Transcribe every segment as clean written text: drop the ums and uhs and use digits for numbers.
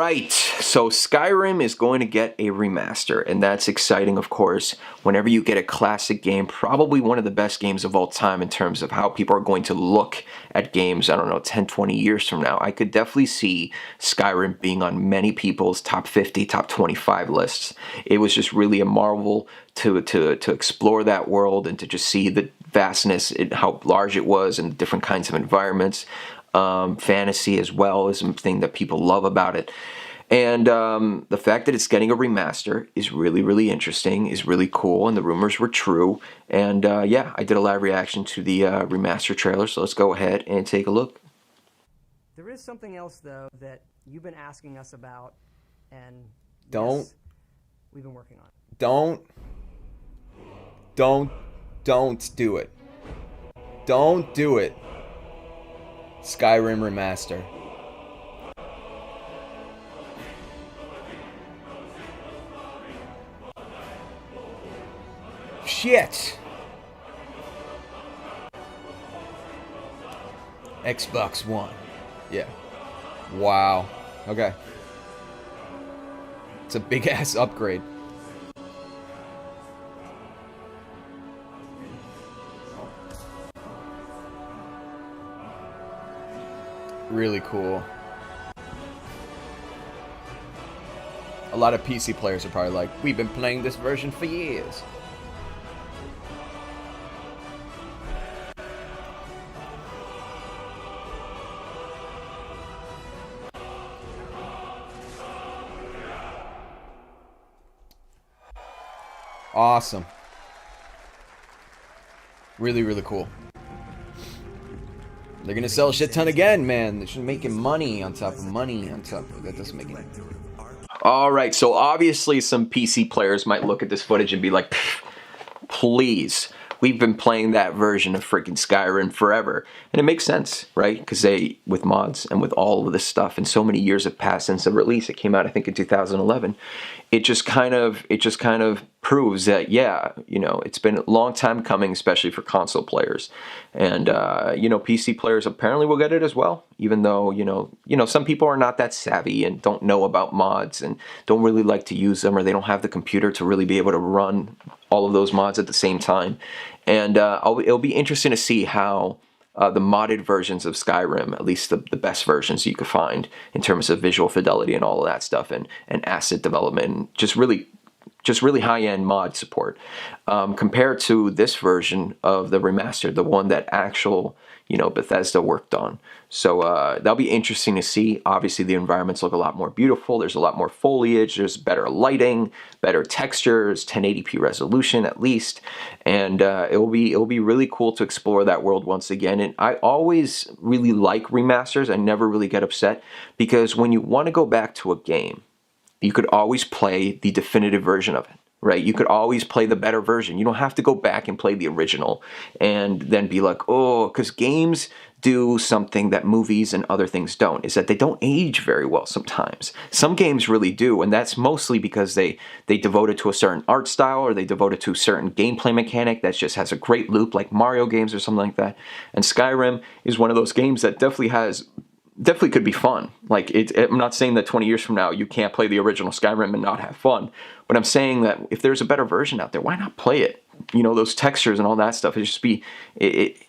right, so Skyrim is going to get a remaster, and that's exciting, of course. Whenever you get a classic game, probably one of the best games of all time in terms of how people are going to look at games, I don't know, 10, 20 years from now. I could definitely see Skyrim being on many people's top 50, top 25 lists. It was just really a marvel to explore that world and to just see the vastness and how large it was and different kinds of environments. Fantasy as well is something that people love about it. And the fact that it's getting a remaster is really, really interesting, is really cool, and the rumors were true. And yeah, I did a live reaction to the remaster trailer, so let's go ahead and take a look. There is something else, though, that you've been asking us about, and yes, we've been working on. Don't do it. Don't do it. Skyrim remaster. Shit. Xbox One. Yeah. Wow. Okay. It's a big ass upgrade. Really cool. A lot of PC players are probably like, we've been playing this version for years. Awesome. Really, really cool. They're gonna sell a shit ton again, man. They're just making money on top of money on top of that. Doesn't make any sense. Alright, so obviously some PC players might look at this footage and be like, please, we've been playing that version of freaking Skyrim forever. And it makes sense, right? Because they, with mods and with all of this stuff, and so many years have passed since the release. It came out, I think, in 2011. It just kind of proves that, yeah, you know, it's been a long time coming, especially for console players. And, you know, PC players apparently will get it as well, even though, you know, some people are not that savvy and don't know about mods and don't really like to use them, or they don't have the computer to really be able to run all of those mods at the same time. And it'll be interesting to see how the modded versions of Skyrim, at least the best versions you could find in terms of visual fidelity and all of that stuff, and asset development, and just really high-end mod support, compared to this version of the remaster, the one that actual, you know, Bethesda worked on. So that'll be interesting to see. Obviously, the environments look a lot more beautiful. There's a lot more foliage. There's better lighting, better textures, 1080p resolution at least, and it'll be really cool to explore that world once again. And I always really like remasters. I never really get upset, because when you want to go back to a game, you could always play the definitive version of it, right? You could always play the better version. You don't have to go back and play the original and then be like, oh, because games do something that movies and other things don't, is that they don't age very well sometimes. Some games really do, and that's mostly because they devote it to a certain art style, or they devote it to a certain gameplay mechanic that just has a great loop, like Mario games or something like that. And Skyrim is one of those games that definitely could be fun. Like, I'm not saying that 20 years from now you can't play the original Skyrim and not have fun, but I'm saying that if there's a better version out there, why not play it? You know, those textures and all that stuff, you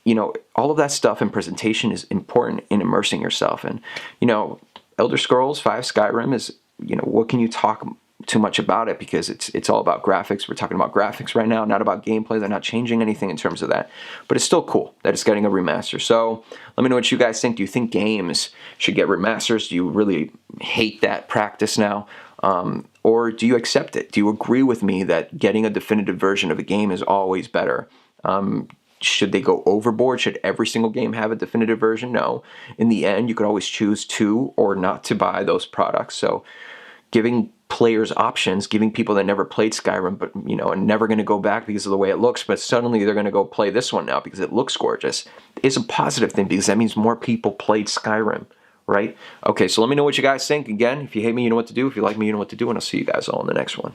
know, all of that stuff and presentation is important in immersing yourself. And, you know, Elder Scrolls V Skyrim is, you know, what can you talk too much about it, because it's all about graphics. We're talking about graphics right now, not about gameplay. They're not changing anything in terms of that, but it's still cool that it's getting a remaster. So let me know what you guys think. Do you think games should get remasters? Do you really hate that practice now? Or do you accept it? Do you agree with me that getting a definitive version of a game is always better? Should they go overboard? Should every single game have a definitive version? No. In the end, you could always choose to or not to buy those products. So giving players options, giving people that never played Skyrim, but, you know, are never going to go back because of the way it looks, but suddenly they're going to go play this one now because it looks gorgeous, is a positive thing, because that means more people played Skyrim, right? Okay, so let me know what you guys think. Again, if you hate me, you know what to do. If you like me, you know what to do, and I'll see you guys all in the next one.